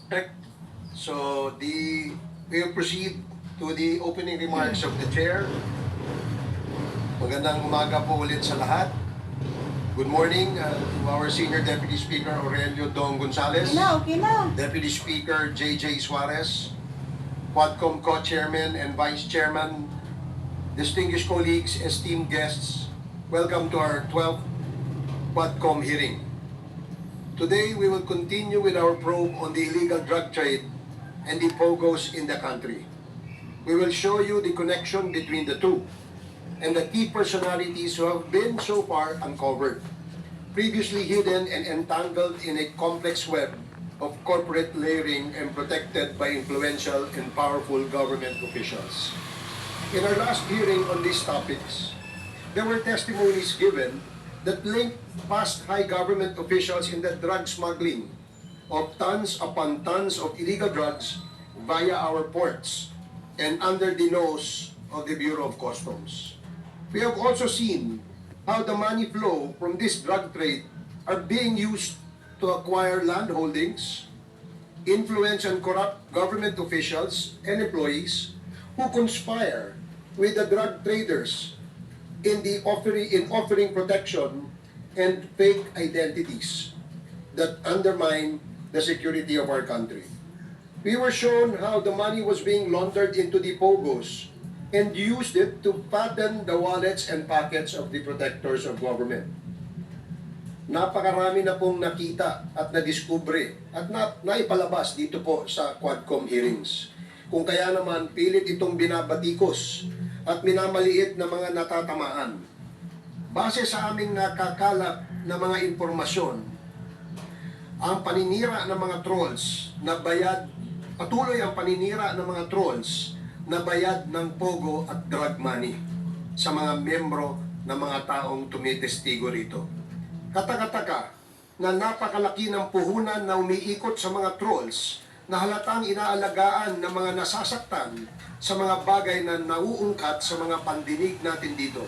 Correct. So we'll proceed to the opening remarks of the chair. Magandang umaga po ulit sa lahat. Good morning to our Senior Deputy Speaker Aurelio Dong Gonzales, Okay na. Deputy Speaker JJ Suarez, Quadcom Co-Chairman and Vice Chairman, distinguished colleagues, esteemed guests, welcome to our 12th Quadcom hearing. Today, we will continue with our probe on the illegal drug trade and the POGOs in the country. We will show you the connection between the two and the key personalities who have been so far uncovered, previously hidden and entangled in a complex web of corporate layering and protected by influential and powerful government officials. In our last hearing on these topics, there were testimonies given that linked past high government officials in the drug smuggling of tons upon tons of illegal drugs via our ports and under the nose of the Bureau of Customs. We have also seen how the money flow from this drug trade are being used to acquire land holdings, influence and corrupt government officials and employees who conspire with the drug traders in offering protection and fake identities that undermine the security of our country. We were shown how the money was being laundered into the POGOs and used it to fatten the wallets and pockets of the protectors of government. Napakarami na pong nakita at nadiskubre at naipalabas dito po sa Quadcom hearings. Kung kaya naman pilit itong binabatikos at minamaliit na mga natatamaan. Base sa aming nakakalap na mga impormasyon, ang paninira ng mga trolls na bayad, patuloy ang paninira ng mga trolls na bayad ng pogo at drug money sa mga membro ng mga taong tumitestigo rito. Katakataka na napakalaki ng puhunan na umiikot sa mga trolls na halatang inaalagaan ng mga nasasaktan sa mga bagay na nauungkat sa mga pandinig natin dito.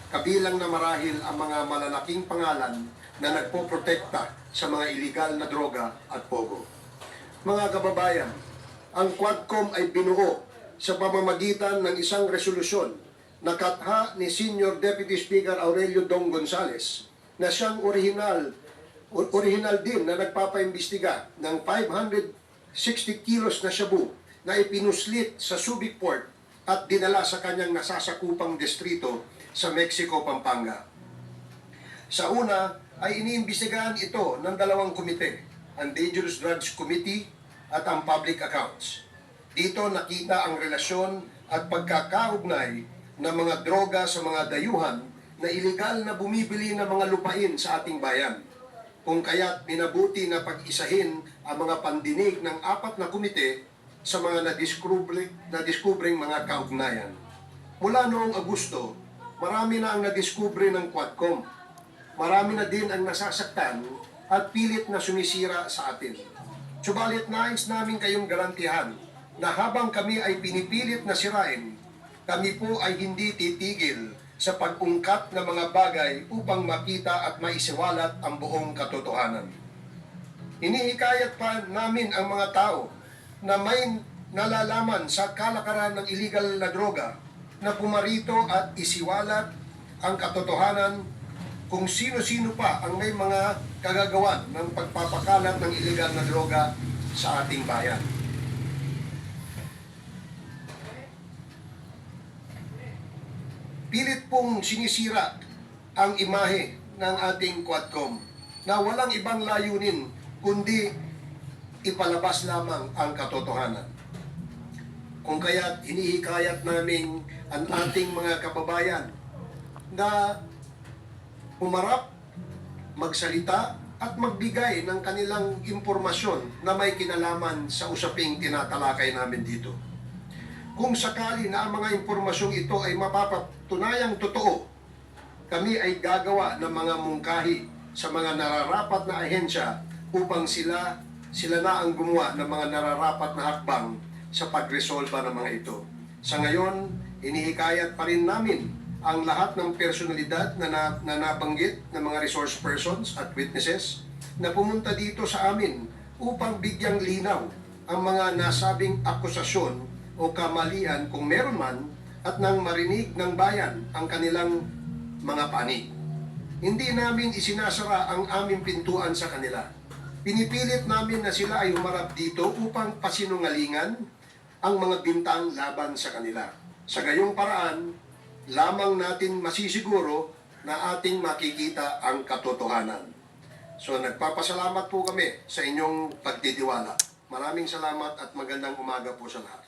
Kabilang na marahil ang mga malalaking pangalan na nagpoprotekta sa mga iligal na droga at pogo. Mga kababayan, ang Quadcom ay binuo sa pamamagitan ng isang resolusyon na katha ni Senior Deputy Speaker Aurelio Dong Gonzales na siyang original din na nagpapaimbestiga ng 560 kilos na shabu na ipinuslit sa Subic Port at dinala sa kanyang nasasakupang distrito sa Mexico, Pampanga. Sa una ay iniimbestigahan ito ng dalawang komite, ang Dangerous Drugs Committee at ang Public Accounts. Dito nakita ang relasyon at pagkakaugnay ng mga droga sa mga dayuhan na iligal na bumibili ng mga lupain sa ating bayan. Kung kaya't minabuti na pag-isahin ang mga pandinig ng 4 na komite sa mga nadiskubreng mga kaugnayan. Mula noong Agosto, marami na ang nadiskubre ng Quadcom. Marami na din ang nasasaktan at pilit na sumisira sa atin. Subalit nais namin kayong garantihan na habang kami ay pinipilit na sirain, kami po ay hindi titigil sa pag-ungkat ng mga bagay upang makita at maisiwalat ang buong katotohanan. Inihikayat pa namin ang mga tao na may nalalaman sa kalakaran ng illegal na droga na pumarito at isiwalat ang katotohanan kung sino-sino pa ang may mga kagagawan ng pagpapakalat ng illegal na droga sa ating bayan. Pilit pong sinisira ang imahe ng ating Quadcom na walang ibang layunin kundi ipalabas lamang ang katotohanan. Kung kaya't hinihikayat namin ang ating mga kababayan na umarap, magsalita at magbigay ng kanilang impormasyon na may kinalaman sa usaping tinatalakay namin dito. Kung sakali na ang mga impormasyong ito ay mapapatunayang totoo, kami ay gagawa ng mga mungkahi sa mga nararapat na ahensya upang sila na ang gumawa ng mga nararapat na hakbang sa pagresolba ng mga ito. Sa ngayon, inihikayat pa rin namin ang lahat ng personalidad na nabanggit ng mga resource persons at witnesses na pumunta dito sa amin upang bigyang linaw ang mga nasabing akusasyon o kamalian kung meron man at nang marinig ng bayan ang kanilang mga panig. Hindi namin isinasara ang aming pintuan sa kanila. Pinipilit namin na sila ay humarap dito upang pasinungalingan ang mga bintang laban sa kanila. Sa gayong paraan, lamang natin masisiguro na ating makikita ang katotohanan. So nagpapasalamat po kami sa inyong pagtitiwala. Maraming salamat at magandang umaga po sa lahat.